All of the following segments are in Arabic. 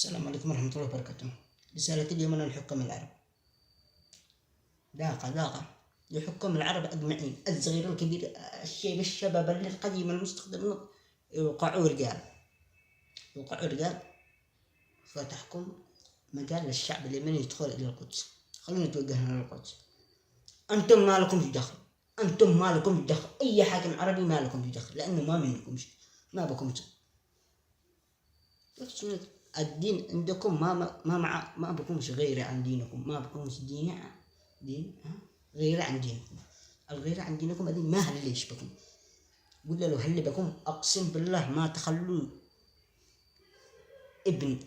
السلام عليكم ورحمة الله وبركاته. رسالة اليوم من الحكام العرب. ذاق لحكام العرب أجمعين، الصغير الكبير، الشيب الشباب القديم المستخدم، يوقعوا رجال فتحكم مجال للشعب اليمني يدخل إلى القدس. خلونا نتوجه للقدس. أنتم ما لكم دخل، أي حاكم عربي ما لكم دخل، لأنه ما منكم شيء، ما بكم شيء. الدين عندكم ما بكمش غير عن دينكم، ما بكمش دين غير عن دينكم. الغير عن دينكم هذه ما هل ليش بكم، ولا لو هل بكم أقسم بالله ما تخلوا ابن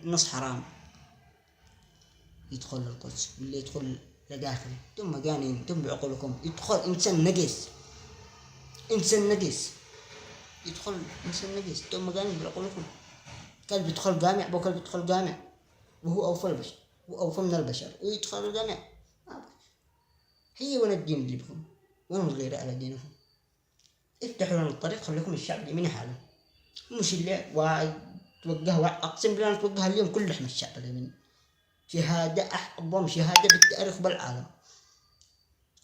نص حرام يدخل القدس، ولا يدخل لداخل. ثم مجانين، ثم بعقولكم يدخل إنسان نجس يدخل إنسان نجس، ثم مجانين بعقولكم. كلب يدخل جامع، بو كلب يدخل جامع وهو أوفى من البشر ويدخل الجامع. هي وين الدين اللي بكم؟ وين الغيرة على دينكم؟ افتحوا لنا الطريق، خليكم الشعب اليمني حاله، مش اللي توجهوا. أقسم بالله نتوجه اليوم كل لحم الشعب اليمني. شهادة أعظم شهادة بالتاريخ بالعالم.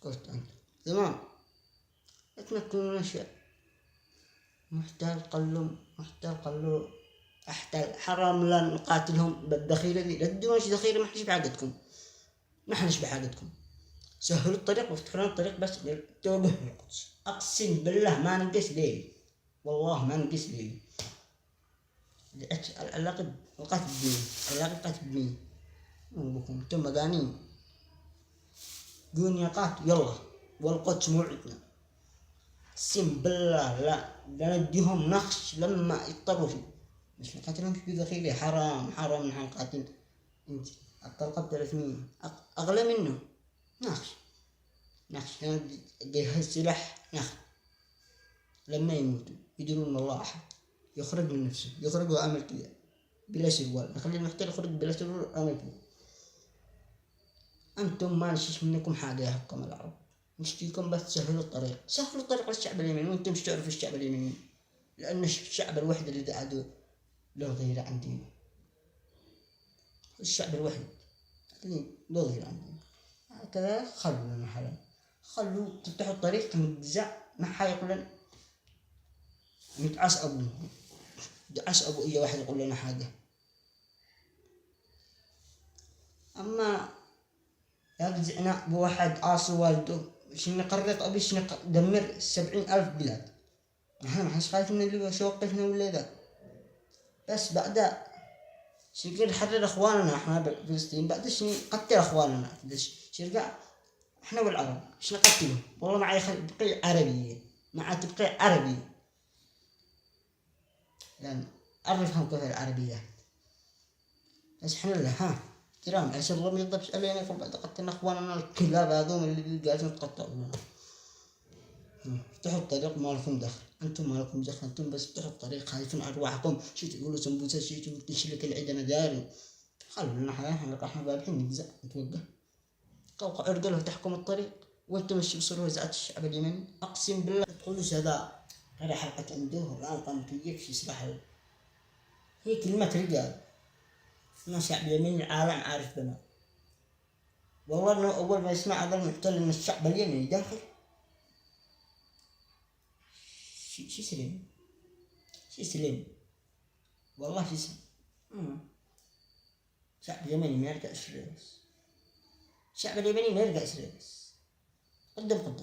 قلت أنت تمام. اتمكنوا الشعب. محتال قلوا احتل حرام لا نقاتلهم بالذخيرة ذي. لا تدونش ذخيرة، ما حنش بحاجتكم. سهلوا الطريق وافتحوا لنا الطريق بس توجه القدس. أقسم بالله ما نقص ليل، والله ما نقص ليل. العلاقة قتل الدين بكم. ثم قانين دنيا قاتل يلا، والقدس موعدنا. أقسم بالله لا نديهم نخش لما يضطروا فيه. مش نقاتلهم في ذخيرة. حرام نحن نقاتل. انت الطلقة 300 أغلى منه. نخش جهز سلاح نخ. لما يموتوا يدرون الله أحد، يخرج من نفسه، يخرج وعمل كذا بلا سروال. نخلي المحتل يخرج بلا سروال وعمل كذا. أنتم ما نشيش منكم حاجة يا حكام العرب، نشتيكم بس سهلوا الطريق للشعب اليمني. وانتم مش تعرفوا الشعب اليمني، لأن الشعب الوحيد اللي عدو له غير عن دينه. الشعب الوحيد اللي له غير عن دينه. هكذا خلوا لنا حلا، خلوا تفتحوا الطريق نتجزع. ما حيقول لنا نتعس أبو أي واحد يقول لنا حاجة. أما يجزعنا بواحد عاصي والده، شنو قررت أبي شنو دمر 70,000 بلاد. ما حنش خايف من اللي وقفنا ولا ذا. بس بعد شنو نحرر إخواننا إحنا بفلسطين، بعد شنو قتل إخواننا. شرقع إحنا والعرب شنو قتلهم. والله معي تبقي عربية، تبقي عربية، لأن أعرفهم كيف العربية. بس إحنا لا كرام عشان الله ما يضبش علينا. فبعد قتلنا إخواننا الكلاب هذوم اللي قاعدين يتقطعون. افتحوا الطريق، ما لكم دخل. أنتم ما لكم دخل، أنتم بس افتحوا الطريق. خايفين أرواحكم. شي تقولوا سمبوسة، شي تقولوا تشلك العيد. أنا داري. خلوا لنا حياة. إحنا بابحين نجزع نتوقع. قوقع رجال وتحكم الطريق، وأنتم مش بصروا زعت الشعب اليمني. أقسم بالله تقولوا هذا هذا حلقة عنده الآن قام كيف يسرح. هي كلمة رجال. إن الشعب اليمني العالم عارف بنا. والله إنه أول ما يسمع هذا المحتل إن الشعب اليمني داخل شي سليم والله شي سليم. الشعب اليمني ما يرجع إسرائيل. الشعب اليمني ما يرجع إسرائيل. قدام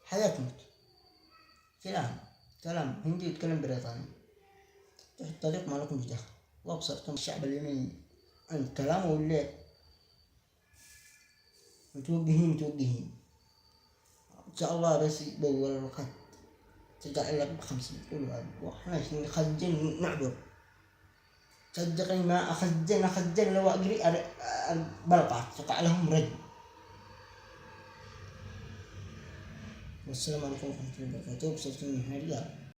حياة موت. كلام هندي يتكلم بريطاني. تحت الطريق ما لكم دخل. وابصرتم الشعب اليمني عن كلامه ولا متوجهين. إن شاء الله بس بأول الوقت ترجع لك ب50. قولوا هذا وإحنا نخزن نعبر. صدقني ما أخزن لو أجري بلقى تقع لهم رد. والسلام عليكم ورحمة الله وبركاته. بصرتم من هالرجال.